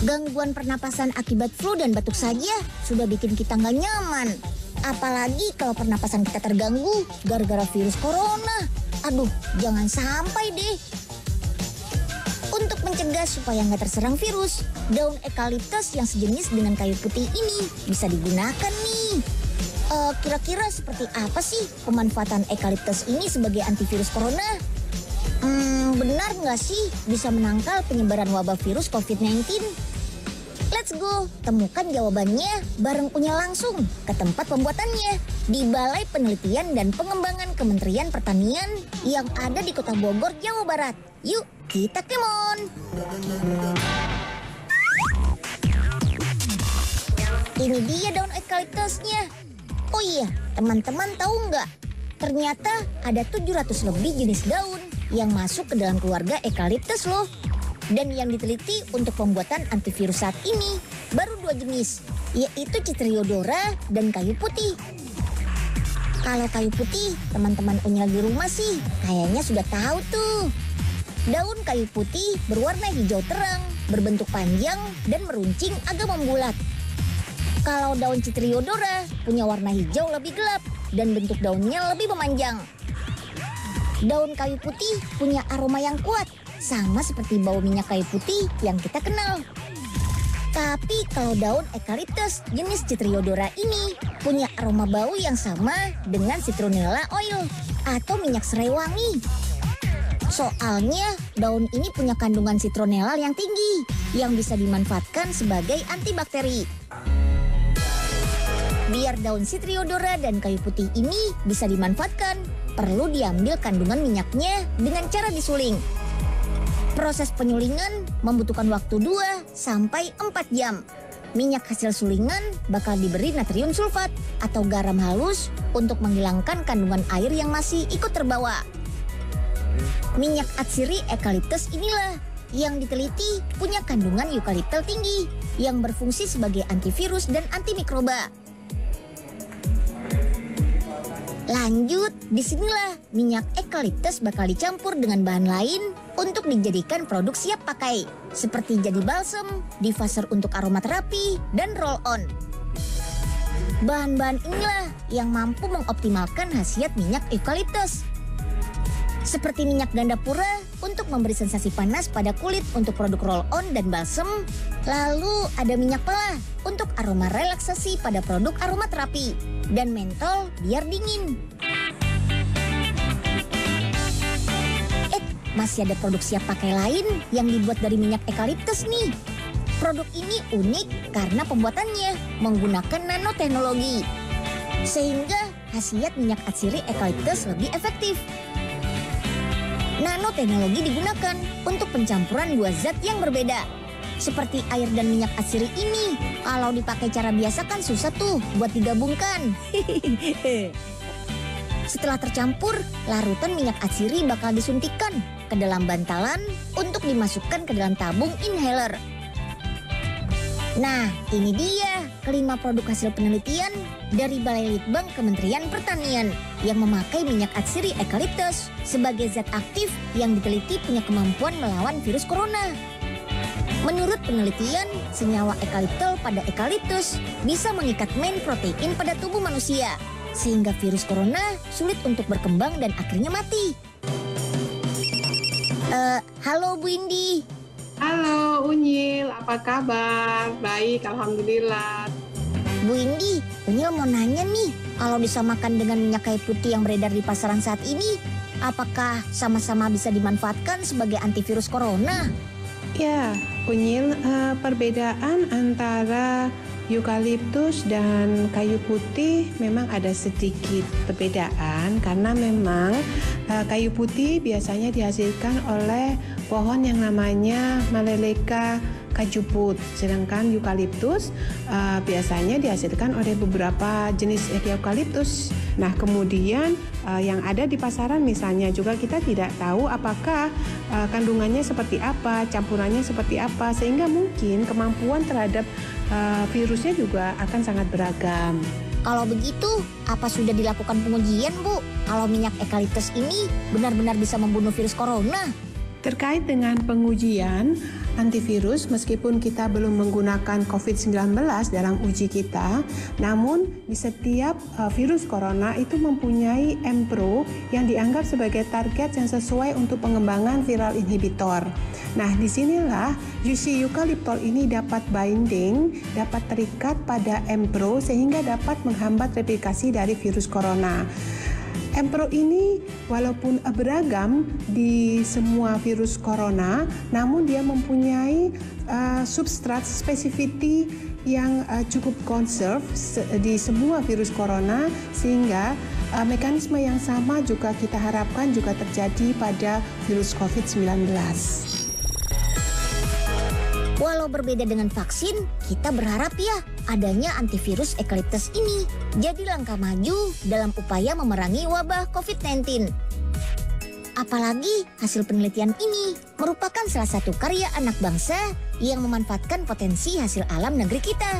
Gangguan pernapasan akibat flu dan batuk saja sudah bikin kita nggak nyaman. Apalagi kalau pernapasan kita terganggu gara-gara virus corona. Aduh, jangan sampai deh. Untuk mencegah supaya nggak terserang virus, daun eukaliptus yang sejenis dengan kayu putih ini bisa digunakan nih. Kira-kira seperti apa sih pemanfaatan eukaliptus ini sebagai antivirus corona? Benar nggak sih bisa menangkal penyebaran wabah virus COVID-19? Let's go, temukan jawabannya bareng Unyil langsung ke tempat pembuatannya di Balai Penelitian dan Pengembangan Kementerian Pertanian yang ada di Kota Bogor, Jawa Barat. Yuk, kita kemon! Ini dia daun eukaliptusnya. Oh iya, teman-teman tahu nggak? Ternyata ada 700 lebih jenis daun yang masuk ke dalam keluarga eukaliptus loh. Dan yang diteliti untuk pembuatan antivirus saat ini baru 2 jenis, yaitu Citriodora dan kayu putih. Kalau kayu putih, teman-teman Unyil di rumah sih kayaknya sudah tahu tuh. Daun kayu putih berwarna hijau terang, berbentuk panjang dan meruncing agak membulat. Kalau daun Citriodora punya warna hijau lebih gelap dan bentuk daunnya lebih memanjang. Daun kayu putih punya aroma yang kuat, sama seperti bau minyak kayu putih yang kita kenal. Tapi kalau daun eukaliptus jenis Citriodora ini punya aroma bau yang sama dengan citronella oil atau minyak serai wangi. Soalnya daun ini punya kandungan citronella yang tinggi yang bisa dimanfaatkan sebagai antibakteri. Biar daun Citriodora dan kayu putih ini bisa dimanfaatkan, perlu diambil kandungan minyaknya dengan cara disuling. Proses penyulingan membutuhkan waktu 2 sampai 4 jam. Minyak hasil sulingan bakal diberi natrium sulfat atau garam halus untuk menghilangkan kandungan air yang masih ikut terbawa. Minyak atsiri eukaliptus inilah yang diteliti punya kandungan eukaliptul tinggi yang berfungsi sebagai antivirus dan antimikroba. Lanjut, disinilah minyak eukaliptus bakal dicampur dengan bahan lain untuk dijadikan produk siap pakai, seperti jadi balsem, diffuser untuk aromaterapi, dan roll-on. Bahan-bahan inilah yang mampu mengoptimalkan khasiat minyak eukaliptus. Seperti minyak gandapura untuk memberi sensasi panas pada kulit untuk produk roll-on dan balsem. Lalu ada minyak pelah untuk aroma relaksasi pada produk aromaterapi. Dan mentol biar dingin. Masih ada produk siap pakai lain yang dibuat dari minyak eukaliptus nih. Produk ini unik karena pembuatannya menggunakan nanoteknologi. Sehingga khasiat minyak atsiri eukaliptus lebih efektif. Nanoteknologi digunakan untuk pencampuran 2 zat yang berbeda. Seperti air dan minyak atsiri ini, kalau dipakai cara biasa kan susah tuh buat digabungkan. Setelah tercampur, larutan minyak atsiri bakal disuntikkan ke dalam bantalan untuk dimasukkan ke dalam tabung inhaler. Nah, ini dia kelima produk hasil penelitian dari Balai Litbang Kementerian Pertanian yang memakai minyak atsiri eukaliptus sebagai zat aktif yang diteliti punya kemampuan melawan virus corona. Menurut penelitian, senyawa eukaliptol pada eukaliptus bisa mengikat main protein pada tubuh manusia, sehingga virus corona sulit untuk berkembang dan akhirnya mati. Halo Bu Indi. Halo Unyil, apa kabar? Baik, alhamdulillah. Bu Indi, Unyil mau nanya nih, kalau disamakan dengan minyak kayu putih yang beredar di pasaran saat ini, apakah sama-sama bisa dimanfaatkan sebagai antivirus corona? Ya, Unyil, perbedaan antara eukaliptus dan kayu putih memang ada sedikit perbedaan karena memang kayu putih biasanya dihasilkan oleh pohon yang namanya Maleleka kajuput, sedangkan eukaliptus biasanya dihasilkan oleh beberapa jenis eukaliptus. Nah, kemudian yang ada di pasaran misalnya juga kita tidak tahu apakah kandungannya seperti apa, campurannya seperti apa, sehingga mungkin kemampuan terhadap virusnya juga akan sangat beragam. Kalau begitu, apa sudah dilakukan pengujian, Bu? Kalau minyak eukaliptus ini benar-benar bisa membunuh virus corona? Terkait dengan pengujian, antivirus meskipun kita belum menggunakan COVID-19 dalam uji kita, namun di setiap virus corona itu mempunyai Mpro yang dianggap sebagai target yang sesuai untuk pengembangan viral inhibitor. Nah, disinilah UC eucalyptol ini dapat binding, dapat terikat pada Mpro sehingga dapat menghambat replikasi dari virus corona. Mpro ini walaupun beragam di semua virus corona, namun dia mempunyai substrat specificity yang cukup conserve di semua virus corona, sehingga mekanisme yang sama juga kita harapkan juga terjadi pada virus COVID-19. Walau berbeda dengan vaksin, kita berharap ya adanya antivirus eukaliptus ini jadi langkah maju dalam upaya memerangi wabah COVID-19. Apalagi hasil penelitian ini merupakan salah satu karya anak bangsa yang memanfaatkan potensi hasil alam negeri kita.